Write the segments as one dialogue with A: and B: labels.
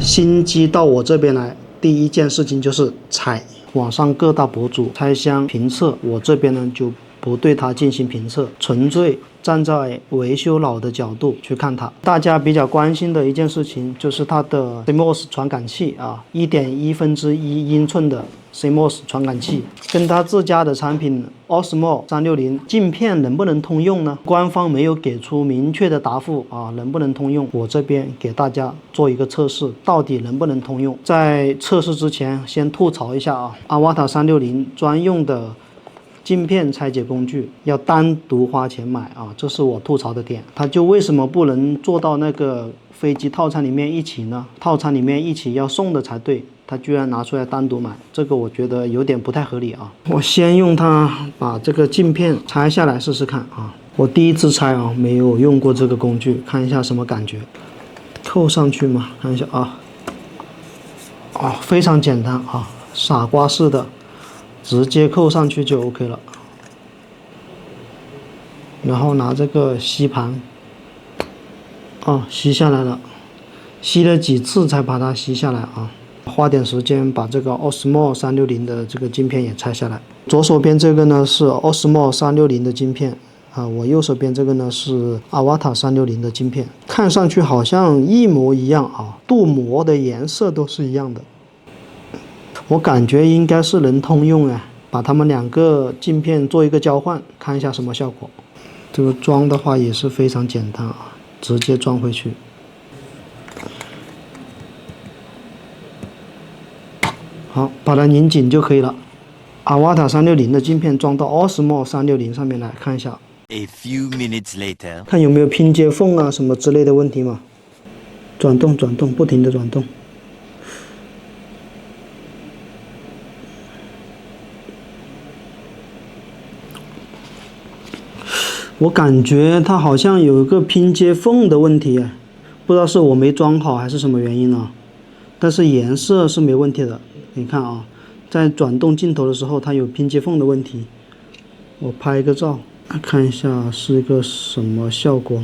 A: 新机到我这边来，第一件事情就是拆。网上各大博主拆箱评测，我这边呢就不对它进行评测，纯粹站在维修佬的角度去看它。大家比较关心的一件事情就是它的 CMOS 传感器啊，1.1英寸的 CMOS 传感器，跟它自家的产品 Osmo 360镜片能不能通用呢？官方没有给出明确的答复啊，能不能通用？我这边给大家做一个测试，到底能不能通用？在测试之前，先吐槽一下啊，Avata 360专用的镜片拆解工具要单独花钱买啊，这是我吐槽的点。它就为什么不能做到那个飞机套餐里面一起呢？套餐里面一起要送的才对，它居然拿出来单独买，这个我觉得有点不太合理啊。我先用它把这个镜片拆下来试试看啊。我第一次拆啊，没有用过这个工具，看一下什么感觉。扣上去嘛，看一下啊。非常简单啊，傻瓜式的。直接扣上去就 OK 了，然后拿这个吸盘，吸下来了，吸了几次才把它吸下来啊，花点时间把这个 Osmo 360的这个镜片也拆下来。左手边这个呢是 Osmo 360的镜片啊，我右手边这个呢是 Avata 360的镜片，看上去好像一模一样啊，镀膜的颜色都是一样的。我感觉应该是能通用哎，把它们两个镜片做一个交换，看一下什么效果。这个装的话也是非常简单啊，直接装回去。好，把它拧紧就可以了。Avata 360的镜片装到 Osmo 360上面来看一下。
B: A few minutes later，
A: 看有没有拼接缝啊什么之类的问题嘛？转动，不停的转动。我感觉它好像有一个拼接缝的问题，不知道是我没装好还是什么原因呢？但是颜色是没问题的。你看啊，在转动镜头的时候，它有拼接缝的问题。我拍个照，看一下是一个什么效果。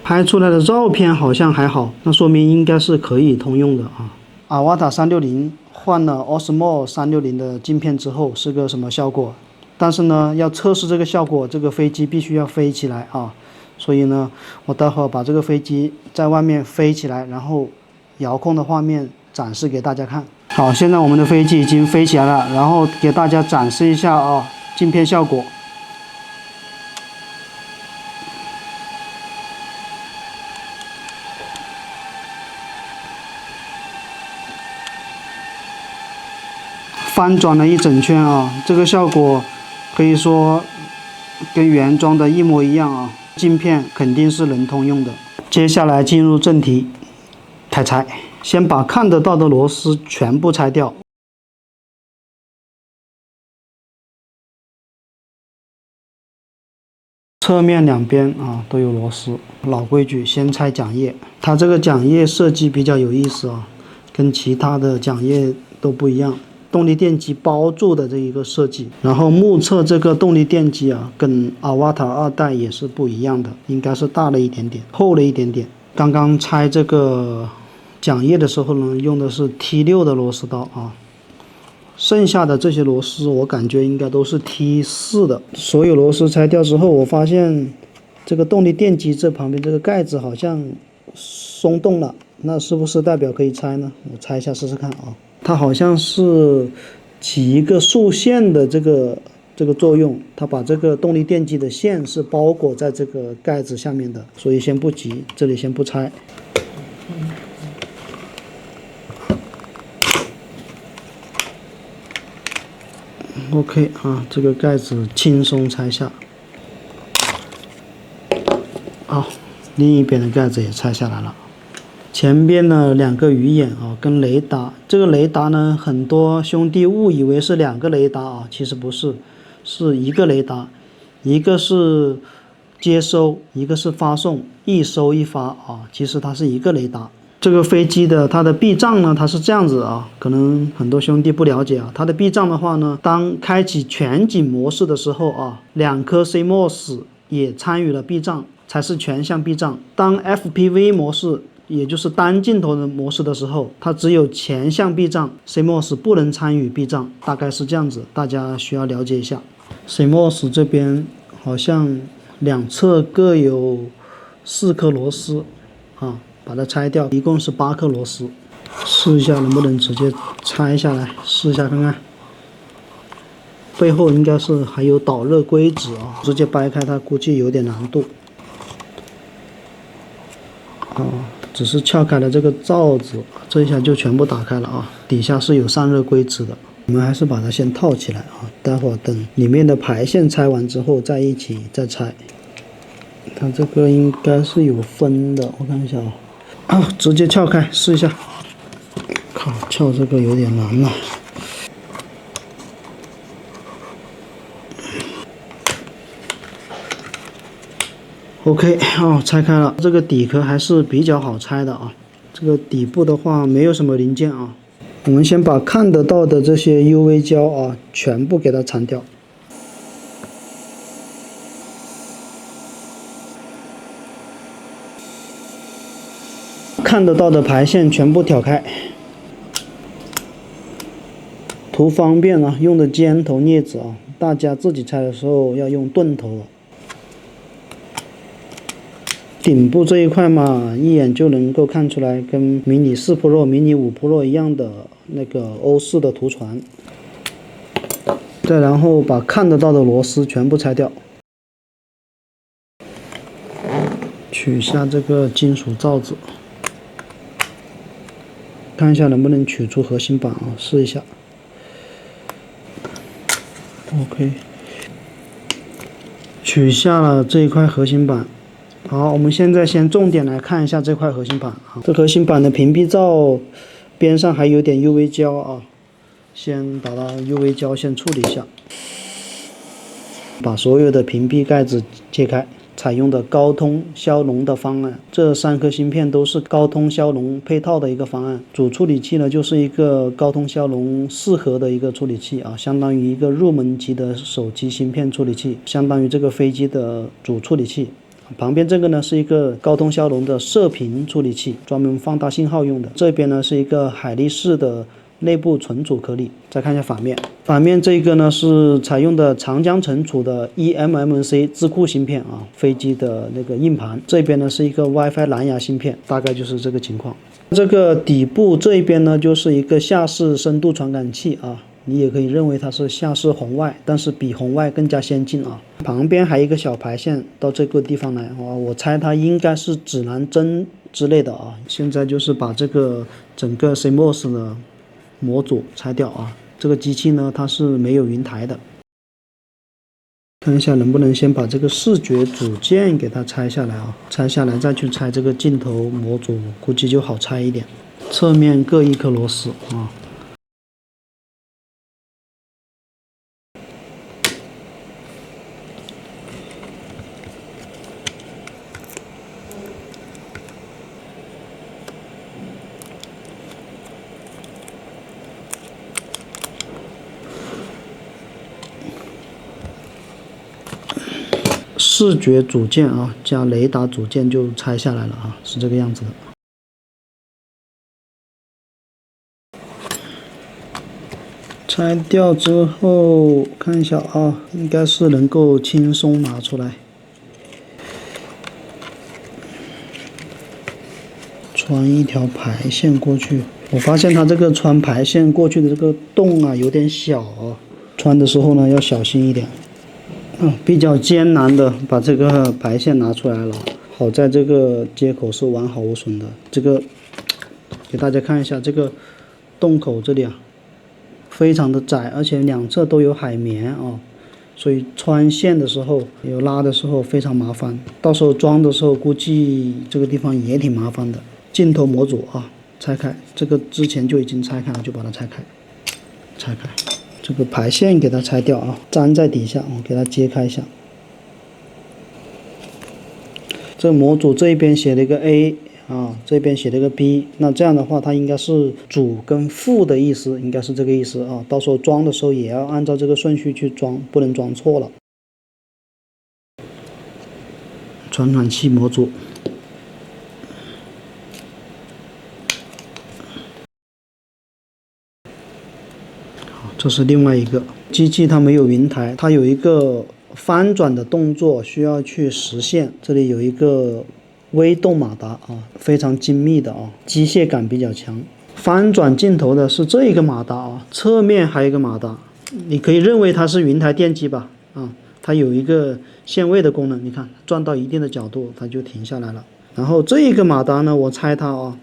A: 拍出来的照片好像还好，那说明应该是可以通用的啊。Avata 360换了 Osmo 360的镜片之后是个什么效果？但是呢，要测试这个效果，这个飞机必须要飞起来啊。所以呢，我待会儿把这个飞机在外面飞起来，然后遥控的画面展示给大家看。好，现在我们的飞机已经飞起来了，然后给大家展示一下啊，镜片效果。翻转了一整圈啊，这个效果可以说跟原装的一模一样啊，镜片肯定是能通用的。接下来进入正题，开拆。先把看得到的螺丝全部拆掉。侧面两边啊都有螺丝，老规矩，先拆桨叶。它这个桨叶设计比较有意思啊，跟其他的桨叶都不一样。动力电机包住的这一个设计，然后目测这个动力电机啊，跟 Avata 2代也是不一样的，应该是大了一点点，厚了一点点。刚刚拆这个桨叶的时候呢，用的是 T6的螺丝刀啊，剩下的这些螺丝我感觉应该都是 T4的。所有螺丝拆掉之后，我发现这个动力电机这旁边这个盖子好像松动了，那是不是代表可以拆呢？我拆一下试试看啊。它好像是起一个束线的这个作用，它把这个动力电机的线是包裹在这个盖子下面的，所以先不急，这里先不拆。OK 啊，这个盖子轻松拆下。好，另一边的盖子也拆下来了。前边的两个鱼眼啊，跟雷达，这个雷达呢，很多兄弟误以为是两个雷达啊，其实不是，是一个雷达，一个是接收，一个是发送，一收一发啊，其实它是一个雷达。这个飞机的它的避障呢，它是这样子啊，可能很多兄弟不了解啊。它的避障的话呢，当开启全景模式的时候啊，2颗 CMOS 也参与了避障，才是全向避障。当 FPV 模式，也就是单镜头的模式的时候，它只有前向避障 ，CMOS 不能参与避障，大概是这样子，大家需要了解一下。CMOS 这边好像两侧各有4颗螺丝啊。把它拆掉，一共是8颗螺丝，试一下能不能直接拆下来，试一下看看。背后应该是还有导热硅脂啊，直接掰开它估计有点难度。只是撬开了这个罩子，这一下就全部打开了啊，底下是有散热硅脂的。我们还是把它先套起来啊，待会儿等里面的排线拆完之后再一起再拆。它这个应该是有分的，我看一下啊。直接撬开试一下。靠，撬这个有点难了。OK， 拆开了。这个底壳还是比较好拆的啊。这个底部的话没有什么零件啊。我们先把看得到的这些 UV 胶啊全部给它铲掉。看得到的排线全部挑开，图方便啊，用的尖头镊子啊，大家自己拆的时候要用钝头。顶部这一块嘛，一眼就能够看出来，跟迷你4 Pro、迷你5 Pro 一样的那个欧式的图传。再然后把看得到的螺丝全部拆掉，取下这个金属罩子。看一下能不能取出核心板啊，试一下。OK， 取下了这一块核心板。好，我们现在先重点来看一下这块核心板啊。这核心板的屏蔽罩边上还有点 UV 胶啊，先把它 UV 胶先处理一下。把所有的屏蔽盖子揭开。采用的高通骁龙的方案，这3颗芯片都是高通骁龙配套的一个方案。主处理器呢，就是一个高通骁龙4核的一个处理器啊，相当于一个入门级的手机芯片处理器，相当于这个飞机的主处理器。旁边这个呢是一个高通骁龙的射频处理器，专门放大信号用的。这边呢是一个海力士的内部存储颗粒。再看一下反面，反面这个呢是采用的长江存储的 eMMC 智库芯片啊，飞机的那个硬盘。这边呢是一个 WiFi 蓝牙芯片，大概就是这个情况。这个底部这一边呢就是一个下视深度传感器啊，你也可以认为它是下视红外，但是比红外更加先进啊。旁边还有一个小排线到这个地方来啊，我猜它应该是指南针之类的啊。现在就是把这个整个 CMOS 的模组拆掉啊。这个机器呢它是没有云台的。看一下能不能先把这个视觉组件给它拆下来啊，拆下来再去拆这个镜头模组，估计就好拆一点。侧面各1颗螺丝啊。视觉组件啊，加雷达组件就拆下来了啊，是这个样子的。拆掉之后看一下啊，应该是能够轻松拿出来。穿一条排线过去，我发现它这个穿排线过去的这个洞啊有点小啊，穿的时候呢要小心一点。比较艰难的把这个排线拿出来了，好在这个接口是完好无损的。这个给大家看一下，这个洞口这里啊，非常的窄，而且两侧都有海绵啊，所以穿线的时候有拉的时候非常麻烦，到时候装的时候估计这个地方也挺麻烦的。镜头模组啊，拆开，这个之前就已经拆开了，就把它拆开，拆开。这个排线给它拆掉啊，粘在底下，我给它揭开一下。这模组这一边写了一个 A 啊，这边写了个 B， 那这样的话它应该是主跟副的意思，应该是这个意思啊。到时候装的时候也要按照这个顺序去装，不能装错了。传感器模组。这是另外一个机器，它没有云台，它有一个翻转的动作需要去实现。这里有一个微动马达啊，非常精密的啊，机械感比较强。翻转镜头的是这一个马达啊，侧面还有一个马达，你可以认为它是云台电机吧啊，它有一个限位的功能，你看转到一定的角度它就停下来了。然后这一个马达呢，我猜它啊，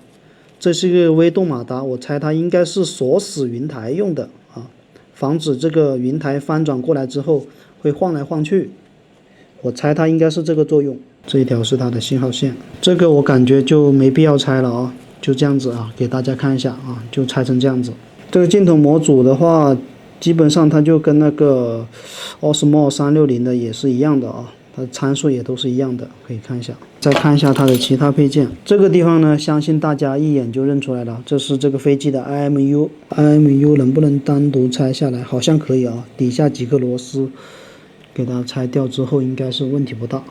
A: 这是一个微动马达，我猜它应该是锁死云台用的啊。防止这个云台翻转过来之后会晃来晃去，我猜它应该是这个作用。这一条是它的信号线，这个我感觉就没必要拆了啊，就这样子啊，给大家看一下啊，就拆成这样子。这个镜头模组的话，基本上它就跟那个 Osmo 360的也是一样的啊，它参数也都是一样的，可以看一下。再看一下它的其他配件，这个地方呢，相信大家一眼就认出来了，这是这个飞机的 IMU。IMU 能不能单独拆下来？好像可以啊，底下几颗螺丝给它拆掉之后，应该是问题不大。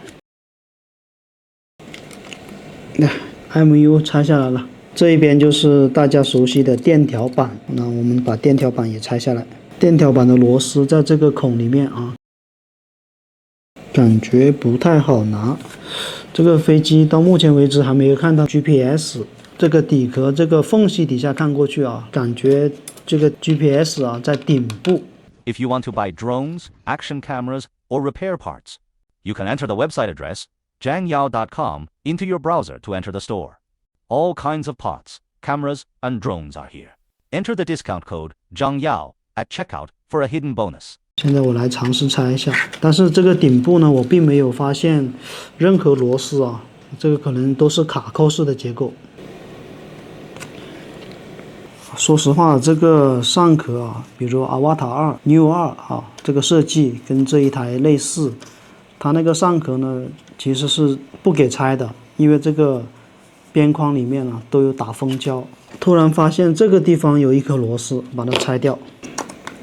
A: IMU 拆下来了，这一边就是大家熟悉的电条板，那我们把电条板也拆下来。电条板的螺丝在这个孔里面啊，感觉不太好拿。这个飞机到目前为止还没有看到 GPS， 这个底壳这个缝隙底下看过去啊，感觉这个 GPS 啊在顶部。
C: If you want to buy drones, action cameras, or repair parts, you can enter the website address jangyao.com into your browser to enter the store. All kinds of pots, cameras, and drones are here. Enter the discount code JANGYAO at checkout for a hidden bonus.
A: 现在我来尝试拆一下，但是这个顶部呢，我并没有发现任何螺丝啊，这个可能都是卡扣式的结构。说实话，这个上壳啊，比如 Avatar 2 Neo 2啊，这个设计跟这一台类似，它那个上壳呢其实是不给拆的，因为这个边框里面啊都有打封胶。突然发现这个地方有一颗螺丝，把它拆掉。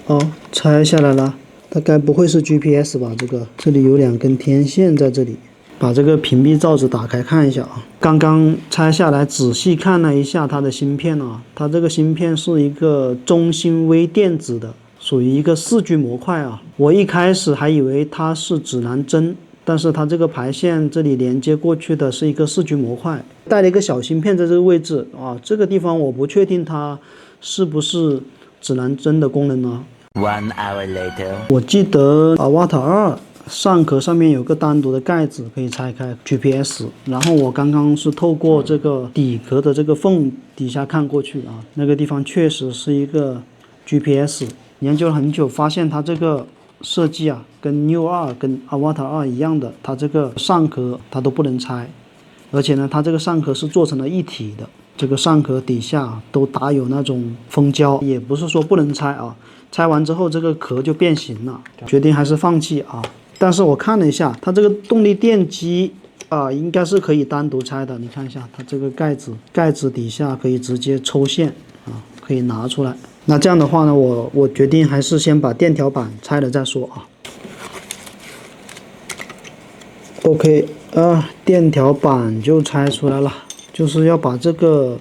A: 哦，拆下来了。它该不会是 GPS 吧？这里有2根天线在这里。把这个屏蔽罩子打开看一下啊。刚刚拆下来仔细看了一下它的芯片啊，它这个芯片是一个中芯微电子的，属于一个4G 模块啊。我一开始还以为它是指南针，但是它这个排线这里连接过去的是一个4G 模块，带了一个小芯片在这个位置啊。这个地方我不确定它是不是指南针的功能呢。
B: 1 hour later，
A: 我记得Avatar 2上壳上面有个单独的盖子可以拆开 GPS， 然后我刚刚是透过这个底壳的这个缝底下看过去啊，那个地方确实是一个 GPS。研究了很久，发现它这个设计啊，跟 Neo 2跟 Avatar 2一样的，它这个上壳它都不能拆，而且呢，它这个上壳是做成了一体的，这个上壳底下都打有那种封胶，也不是说不能拆啊。拆完之后这个壳就变形了，决定还是放弃啊。但是我看了一下，它这个动力电机啊，应该是可以单独拆的。你看一下它这个盖子底下可以直接抽线啊，可以拿出来。那这样的话呢，我决定还是先把电条板拆了再说啊。OK 啊，电条板就拆出来了，就是要把这个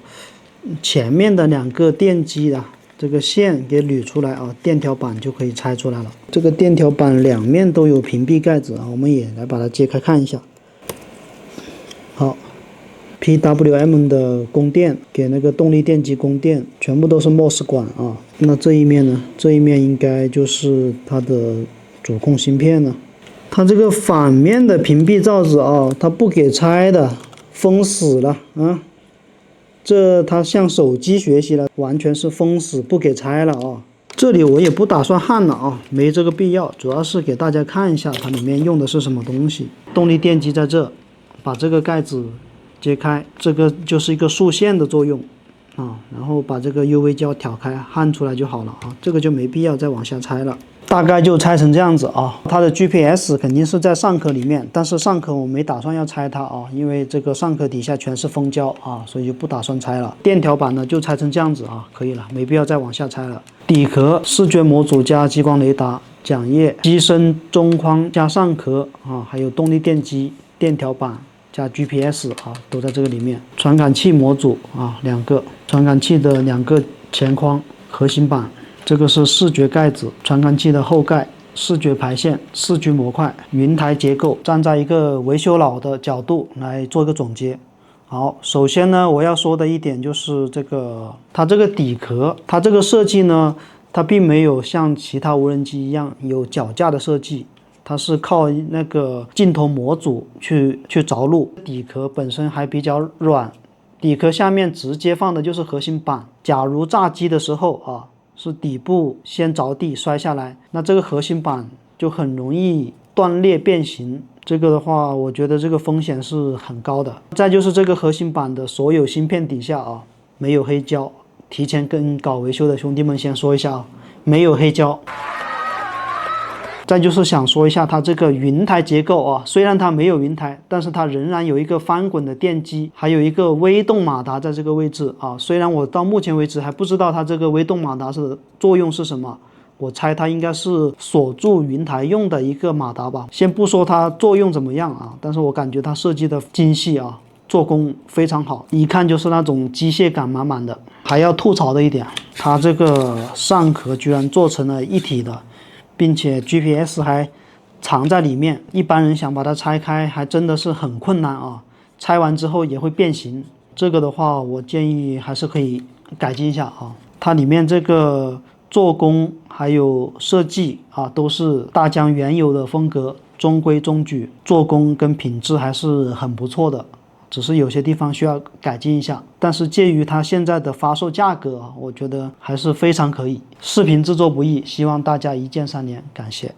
A: 前面的2个电机的这个线给捋出来啊，电条板就可以拆出来了。这个电条板2面都有屏蔽盖子啊，我们也来把它揭开看一下。好 ，PWM 的供电给那个动力电机供电，全部都是 MOS 管啊。那这一面呢？这一面应该就是它的主控芯片了。它这个反面的屏蔽罩子啊，它不给拆的，封死了啊。这它向手机学习了，完全是封死不给拆了啊！这里我也不打算焊了啊，没这个必要，主要是给大家看一下它里面用的是什么东西。动力电机在这，把这个盖子揭开，这个就是一个束线的作用啊，然后把这个 UV 胶挑开焊出来就好了啊，这个就没必要再往下拆了。大概就拆成这样子啊。它的 GPS 肯定是在上壳里面，但是上壳我没打算要拆它啊，因为这个上壳底下全是封胶啊，所以就不打算拆了。电条板呢就拆成这样子啊，可以了，没必要再往下拆了。底壳、视觉模组加激光雷达、桨叶、机身中框加上壳啊，还有动力电机、电条板加 GPS 啊，都在这个里面。传感器模组啊，2个，传感器的2个前框，核心板。这个是视觉盖子，传感器的后盖，视觉排线，视觉模块，云台结构。站在一个维修佬的角度来做一个总结。好，首先呢，我要说的一点就是它这个底壳，它这个设计呢，它并没有像其他无人机一样有脚架的设计，它是靠那个镜头模组去着陆。底壳本身还比较软，底壳下面直接放的就是核心板。假如炸机的时候啊，是底部先着地摔下来，那这个核心板就很容易断裂变形。这个的话，我觉得这个风险是很高的。再就是这个核心板的所有芯片底下啊，没有黑胶。提前跟搞维修的兄弟们先说一下啊，没有黑胶。再就是想说一下它这个云台结构啊，虽然它没有云台，但是它仍然有一个翻滚的电机，还有一个微动马达在这个位置啊。虽然我到目前为止还不知道它这个微动马达的作用是什么，我猜它应该是锁住云台用的一个马达吧。先不说它作用怎么样啊，但是我感觉它设计的精细啊，做工非常好，一看就是那种机械感满满的。还要吐槽的一点，它这个上壳居然做成了一体的，并且 GPS 还藏在里面，一般人想把它拆开还真的是很困难啊，拆完之后也会变形。这个的话，我建议还是可以改进一下啊。它里面这个做工还有设计啊，都是大疆原有的风格，中规中矩，做工跟品质还是很不错的。只是有些地方需要改进一下，但是介于它现在的发售价格，我觉得还是非常可以。视频制作不易，希望大家一键3连，感谢。